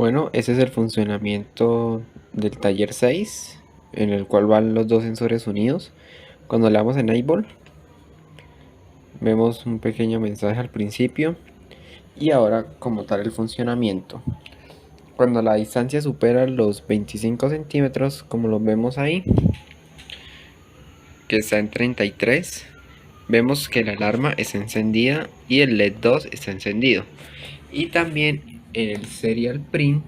Bueno, ese es el funcionamiento del taller 6, en el cual van los dos sensores unidos. Cuando le damos Enable, vemos un pequeño mensaje al principio y ahora como tal el funcionamiento. Cuando la distancia supera los 25 centímetros, como lo vemos ahí, que está en 33, vemos que la alarma está encendida y el LED 2 está encendido. Y también en el serial print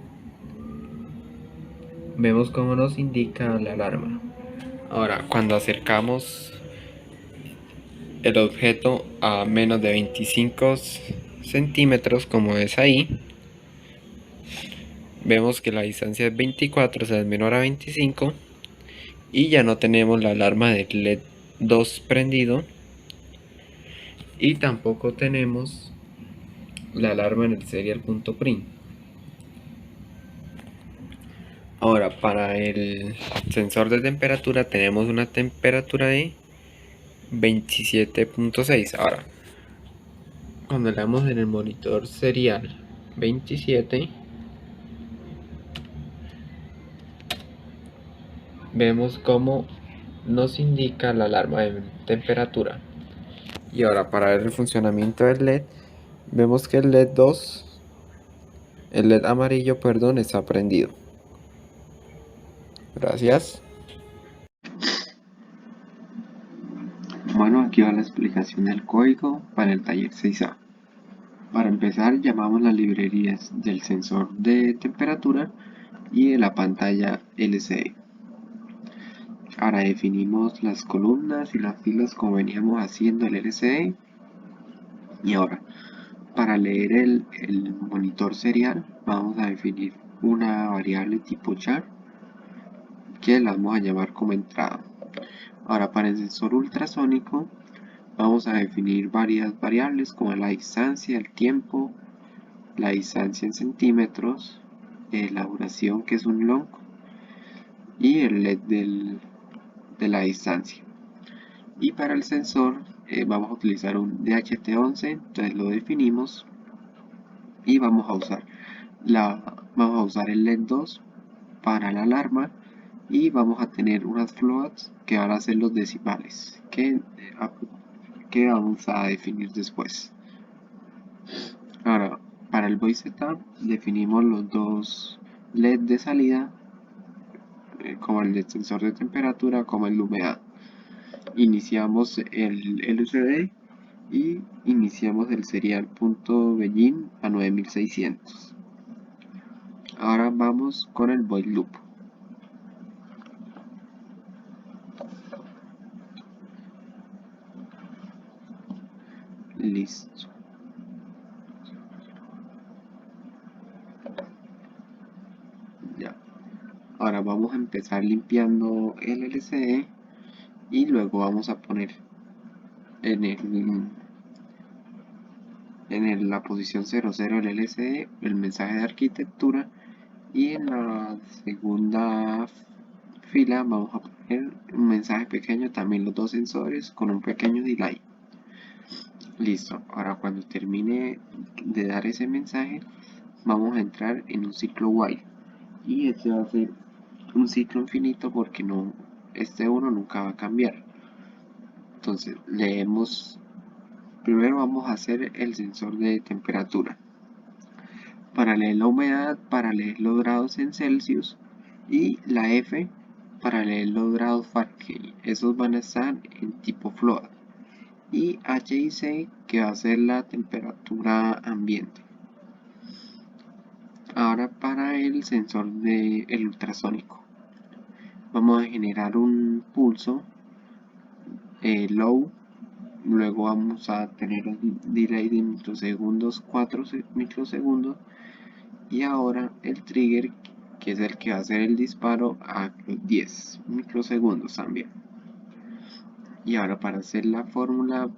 vemos cómo nos indica la alarma. Ahora, cuando acercamos el objeto a menos de 25 centímetros, como es ahí, vemos que la distancia es 24, o sea, es menor a 25, y ya no tenemos la alarma del LED 2 prendido, y tampoco tenemos la alarma en el serial.print. Ahora, para el sensor de temperatura tenemos una temperatura de 27.6. Ahora, cuando le damos en el monitor serial 27, vemos cómo nos indica la alarma de temperatura. Y ahora, para ver el funcionamiento del LED, vemos que el LED amarillo, perdón, está prendido. Gracias. Bueno, aquí va la explicación del código para el taller 6A. Para empezar, llamamos las librerías del sensor de temperatura y de la pantalla LCD. Ahora definimos las columnas y las filas como veníamos haciendo el LCD. Y ahora, para leer el monitor serial, vamos a definir una variable tipo char que la vamos a llamar como entrada. Ahora, para el sensor ultrasónico, vamos a definir varias variables como la distancia, el tiempo, la distancia en centímetros, la duración que es un long y el LED de la distancia. Y para el sensor vamos a utilizar un DHT11, entonces lo definimos y vamos a usar el LED 2 para la alarma y vamos a tener unas floats que van a ser los decimales que vamos a definir después. Ahora, para el voice setup definimos los dos LED de salida, como el del sensor de temperatura como el de humedad. Iniciamos el LCD y iniciamos el serial.begin a 9600. Ahora vamos con el void loop. Listo. Ya. Ahora vamos a empezar limpiando el LCD y luego vamos a poner en la posición 00 del LCD el mensaje de arquitectura y en la segunda fila vamos a poner un mensaje pequeño, también los dos sensores con un pequeño delay. Listo, ahora cuando termine de dar ese mensaje vamos a entrar en un ciclo while y este va a ser un ciclo infinito porque este 1 nunca va a cambiar. Entonces primero vamos a hacer el sensor de temperatura para leer la humedad, para leer los grados en Celsius y la F para leer los grados Fahrenheit. Esos van a estar en tipo float y H y C que va a ser la temperatura ambiente. Ahora para el sensor del ultrasónico vamos a generar un pulso low, luego vamos a tener un delay de microsegundos, 4 microsegundos y ahora el trigger que es el que va a hacer el disparo a 10 microsegundos también. Y ahora para hacer la fórmula,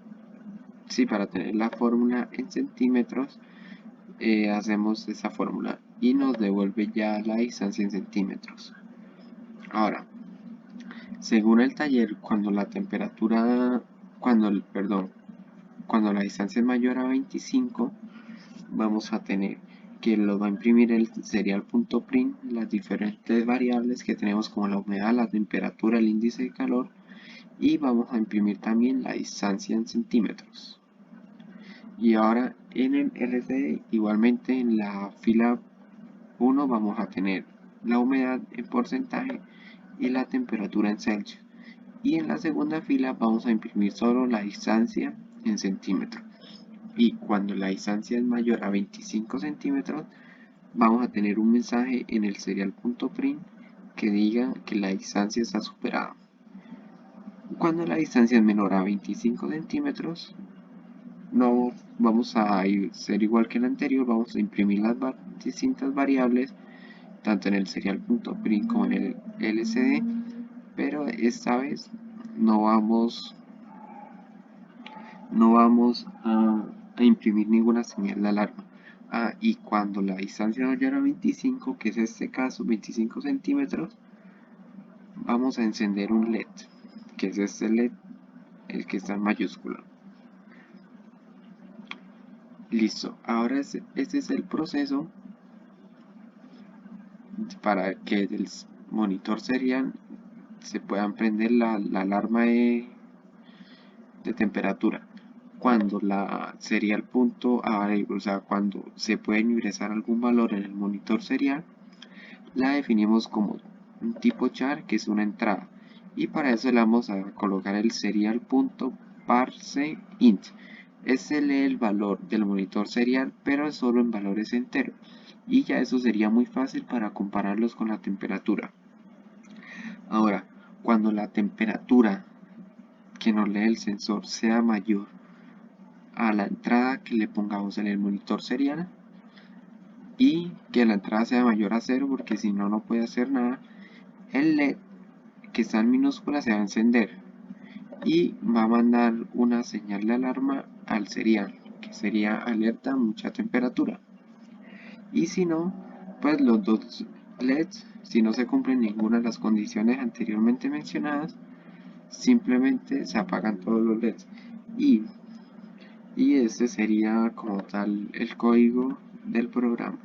para tener la fórmula en centímetros, hacemos esa fórmula y nos devuelve ya la distancia en centímetros. Ahora, según el taller, cuando la distancia es mayor a 25, vamos a tener que lo va a imprimir el serial.print, las diferentes variables que tenemos como la humedad, la temperatura, el índice de calor, y vamos a imprimir también la distancia en centímetros. Y ahora en el LCD, igualmente en la fila 1 vamos a tener la humedad en porcentaje y la temperatura en Celsius. Y en la segunda fila vamos a imprimir solo la distancia en centímetros. Y cuando la distancia es mayor a 25 centímetros, vamos a tener un mensaje en el serial.print que diga que la distancia está superada. Cuando la distancia es menor a 25 centímetros, no vamos a ser igual que el anterior, vamos a imprimir las distintas variables tanto en el serial.print como en el LCD, pero esta vez no vamos a imprimir ninguna señal de alarma. Y cuando la distancia mayor a 25, que es este caso, 25 centímetros, vamos a encender un LED, que es este LED, el que está en mayúscula. Listo, ahora este es el proceso para que del monitor serial se pueda prender la alarma de temperatura. Cuando la serial punto o sea, cuando se puede ingresar algún valor en el monitor serial, la definimos como un tipo char, que es una entrada, y para eso le vamos a colocar el serial punto parse int. Este lee el valor del monitor serial, pero solo en valores enteros, y ya eso sería muy fácil para compararlos con la temperatura. Ahora, cuando la temperatura que nos lee el sensor sea mayor a la entrada que le pongamos en el monitor serial, y que la entrada sea mayor a 0, porque si no, no puede hacer nada, el LED que está en minúscula se va a encender y va a mandar una señal de alarma al serial, que sería alerta mucha temperatura. Y si no, pues los dos LEDs, si no se cumplen ninguna de las condiciones anteriormente mencionadas, simplemente se apagan todos los LEDs. Y este sería como tal el código del programa.